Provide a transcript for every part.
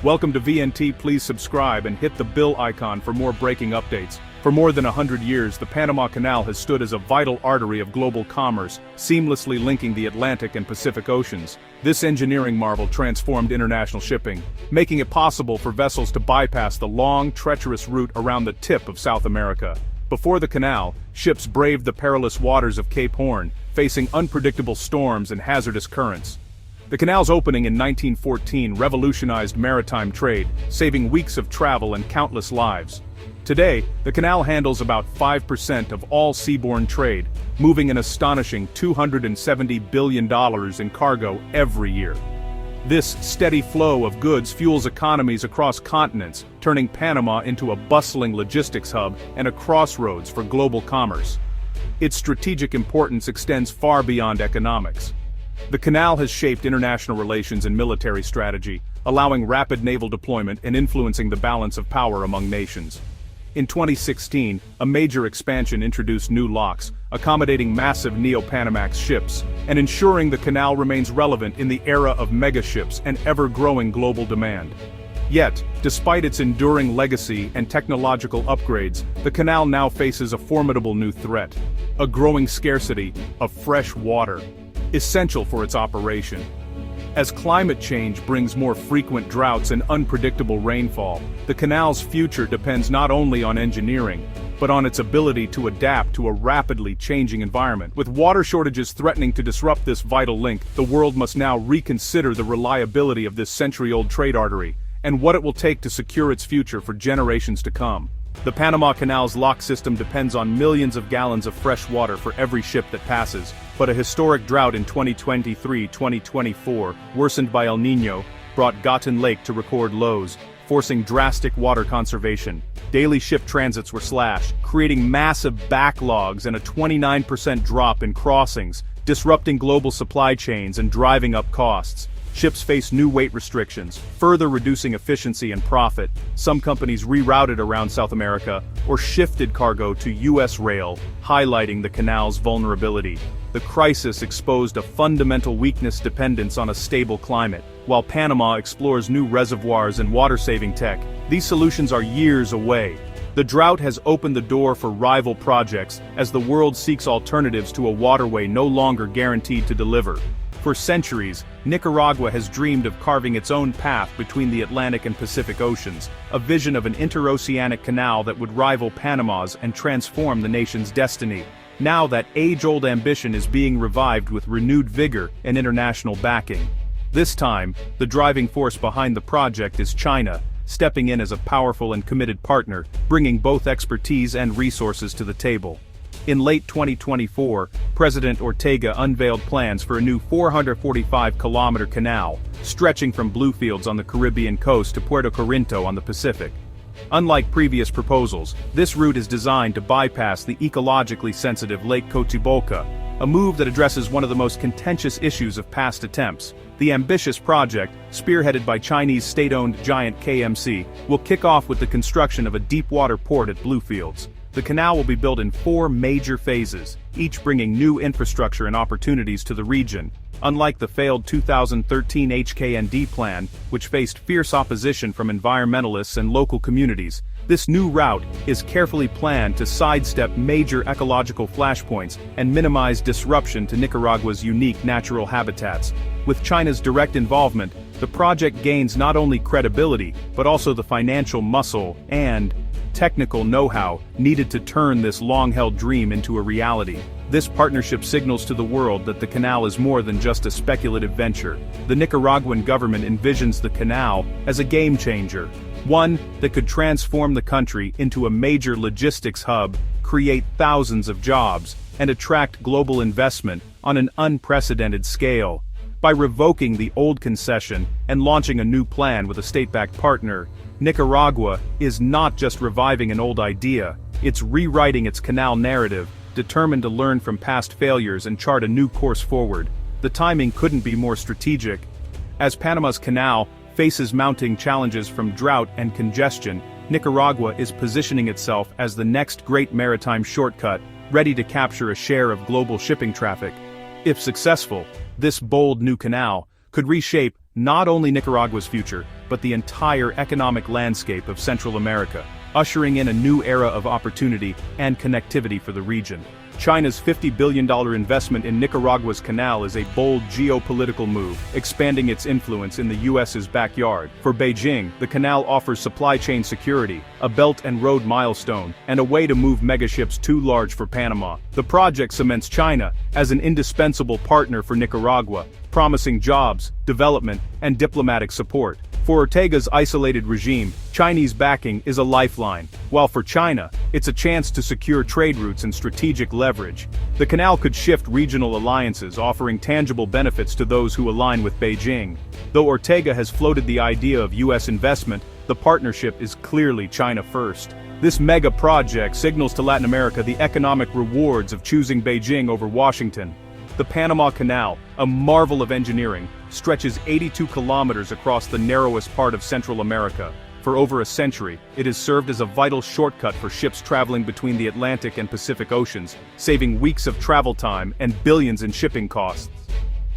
Welcome to VNT. Please subscribe and hit the bell icon for more breaking updates. For more than 100 years, the Panama Canal has stood as a vital artery of global commerce, seamlessly linking the Atlantic and Pacific Oceans. This engineering marvel transformed international shipping, making it possible for vessels to bypass the long, treacherous route around the tip of South America. Before the canal, ships braved the perilous waters of Cape Horn, facing unpredictable storms and hazardous currents. The canal's opening in 1914 revolutionized maritime trade, saving weeks of travel and countless lives. Today, the canal handles about 5% of all seaborne trade, moving an astonishing $270 billion in cargo every year. This steady flow of goods fuels economies across continents, turning Panama into a bustling logistics hub and a crossroads for global commerce. Its strategic importance extends far beyond economics. The canal has shaped international relations and military strategy, allowing rapid naval deployment and influencing the balance of power among nations. In 2016, a major expansion introduced new locks, accommodating massive Neo-Panamax ships, and ensuring the canal remains relevant in the era of megaships and ever-growing global demand. Yet, despite its enduring legacy and technological upgrades, the canal now faces a formidable new threat: a growing scarcity of fresh water, essential for its operation. As climate change brings more frequent droughts and unpredictable rainfall, the canal's future depends not only on engineering, but on its ability to adapt to a rapidly changing environment. With water shortages threatening to disrupt this vital link, the world must now reconsider the reliability of this century-old trade artery, and what it will take to secure its future for generations to come. The Panama Canal's lock system depends on millions of gallons of fresh water for every ship that passes, but a historic drought in 2023-2024, worsened by El Niño, brought Gatun Lake to record lows, forcing drastic water conservation. Daily ship transits were slashed, creating massive backlogs and a 29% drop in crossings, disrupting global supply chains and driving up costs. Ships face new weight restrictions, further reducing efficiency and profit. Some companies rerouted around South America or shifted cargo to U.S. rail, highlighting the canal's vulnerability. The crisis exposed a fundamental weakness: dependence on a stable climate. While Panama explores new reservoirs and water-saving tech, these solutions are years away. The drought has opened the door for rival projects as the world seeks alternatives to a waterway no longer guaranteed to deliver. For centuries, Nicaragua has dreamed of carving its own path between the Atlantic and Pacific Oceans, a vision of an interoceanic canal that would rival Panama's and transform the nation's destiny. Now that age-old ambition is being revived with renewed vigor and international backing. This time, the driving force behind the project is China, stepping in as a powerful and committed partner, bringing both expertise and resources to the table. In late 2024, President Ortega unveiled plans for a new 445-kilometer canal, stretching from Bluefields on the Caribbean coast to Puerto Corinto on the Pacific. Unlike previous proposals, this route is designed to bypass the ecologically sensitive Lake Cochibolca, a move that addresses one of the most contentious issues of past attempts. The ambitious project, spearheaded by Chinese state-owned giant KMC, will kick off with the construction of a deep-water port at Bluefields. The canal will be built in 4 major phases, each bringing new infrastructure and opportunities to the region. Unlike the failed 2013 HKND plan, which faced fierce opposition from environmentalists and local communities, this new route is carefully planned to sidestep major ecological flashpoints and minimize disruption to Nicaragua's unique natural habitats. With China's direct involvement, the project gains not only credibility, but also the financial muscle and technical know-how needed to turn this long-held dream into a reality. This partnership signals to the world that the canal is more than just a speculative venture. The Nicaraguan government envisions the canal as a game-changer, one that could transform the country into a major logistics hub, create thousands of jobs, and attract global investment on an unprecedented scale. By revoking the old concession and launching a new plan with a state-backed partner, Nicaragua is not just reviving an old idea, it's rewriting its canal narrative, determined to learn from past failures and chart a new course forward. The timing couldn't be more strategic. As Panama's canal faces mounting challenges from drought and congestion, Nicaragua is positioning itself as the next great maritime shortcut, ready to capture a share of global shipping traffic. If successful, this bold new canal could reshape not only Nicaragua's future, but the entire economic landscape of Central America, ushering in a new era of opportunity and connectivity for the region. China's $50 billion investment in Nicaragua's canal is a bold geopolitical move, expanding its influence in the U.S.'s backyard. For Beijing, the canal offers supply chain security, a Belt and Road milestone, and a way to move megaships too large for Panama. The project cements China as an indispensable partner for Nicaragua, promising jobs, development, and diplomatic support. For Ortega's isolated regime, Chinese backing is a lifeline, while for China, it's a chance to secure trade routes and strategic leverage. The canal could shift regional alliances, offering tangible benefits to those who align with Beijing. Though Ortega has floated the idea of U.S. investment, the partnership is clearly China first. This mega project signals to Latin America the economic rewards of choosing Beijing over Washington. The Panama Canal, a marvel of engineering, stretches 82 kilometers across the narrowest part of Central America. For over a century, it has served as a vital shortcut for ships traveling between the Atlantic and Pacific Oceans, saving weeks of travel time and billions in shipping costs.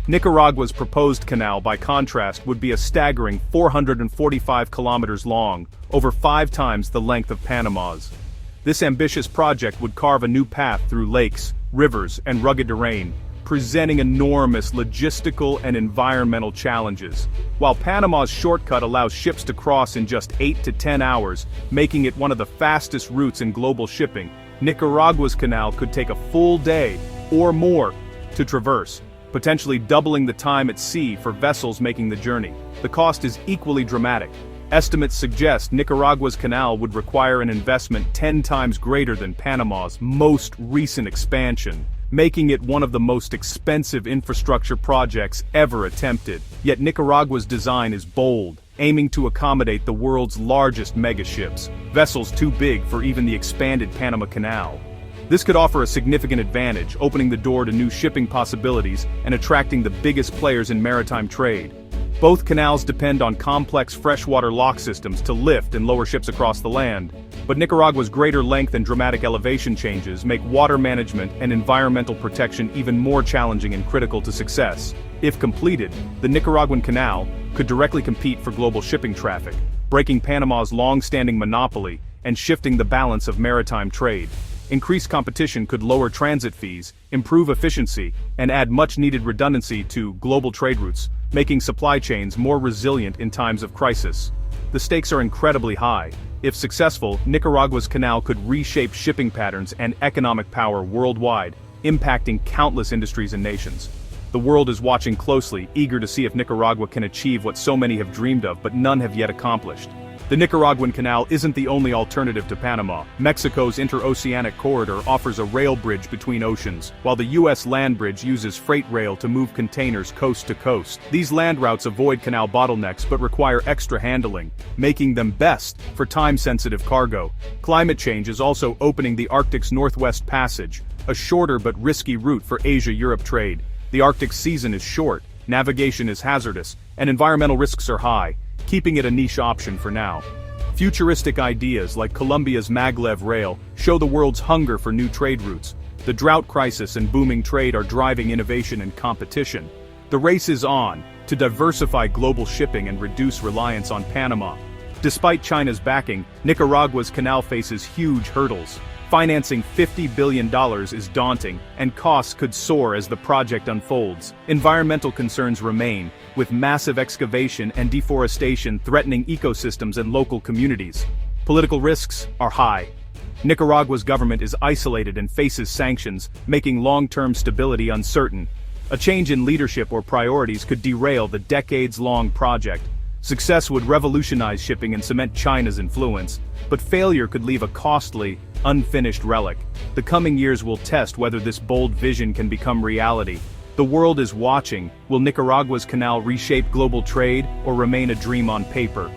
Nicaragua's proposed canal, by contrast, would be a staggering 445 kilometers long, over 5 times the length of Panama's. This ambitious project would carve a new path through lakes, rivers, and rugged terrain, presenting enormous logistical and environmental challenges. While Panama's shortcut allows ships to cross in just 8 to 10 hours, making it one of the fastest routes in global shipping, Nicaragua's canal could take a full day, or more, to traverse, potentially doubling the time at sea for vessels making the journey. The cost is equally dramatic. Estimates suggest Nicaragua's canal would require an investment 10 times greater than Panama's most recent expansion, making it one of the most expensive infrastructure projects ever attempted. Yet Nicaragua's design is bold, aiming to accommodate the world's largest megaships, vessels too big for even the expanded Panama Canal. This could offer a significant advantage, opening the door to new shipping possibilities and attracting the biggest players in maritime trade. Both canals depend on complex freshwater lock systems to lift and lower ships across the land, but Nicaragua's greater length and dramatic elevation changes make water management and environmental protection even more challenging and critical to success. If completed, the Nicaraguan canal could directly compete for global shipping traffic, breaking Panama's long-standing monopoly and shifting the balance of maritime trade. Increased competition could lower transit fees, improve efficiency, and add much-needed redundancy to global trade routes, making supply chains more resilient in times of crisis. The stakes are incredibly high. If successful, Nicaragua's canal could reshape shipping patterns and economic power worldwide, impacting countless industries and nations. The world is watching closely, eager to see if Nicaragua can achieve what so many have dreamed of but none have yet accomplished. The Nicaraguan Canal isn't the only alternative to Panama. Mexico's interoceanic corridor offers a rail bridge between oceans, while the U.S. land bridge uses freight rail to move containers coast to coast. These land routes avoid canal bottlenecks but require extra handling, making them best for time-sensitive cargo. Climate change is also opening the Arctic's Northwest Passage, a shorter but risky route for Asia-Europe trade. The Arctic season is short, navigation is hazardous, and environmental risks are high, keeping it a niche option for now. Futuristic ideas like Colombia's maglev rail show the world's hunger for new trade routes. The drought crisis and booming trade are driving innovation and competition. The race is on to diversify global shipping and reduce reliance on Panama. Despite China's backing, Nicaragua's canal faces huge hurdles. Financing $50 billion is daunting, and costs could soar as the project unfolds. Environmental concerns remain, with massive excavation and deforestation threatening ecosystems and local communities. Political risks are high. Nicaragua's government is isolated and faces sanctions, making long-term stability uncertain. A change in leadership or priorities could derail the decades-long project. Success would revolutionize shipping and cement China's influence, but failure could leave a costly, unfinished relic. The coming years will test whether this bold vision can become reality. The world is watching. Will Nicaragua's canal reshape global trade or remain a dream on paper?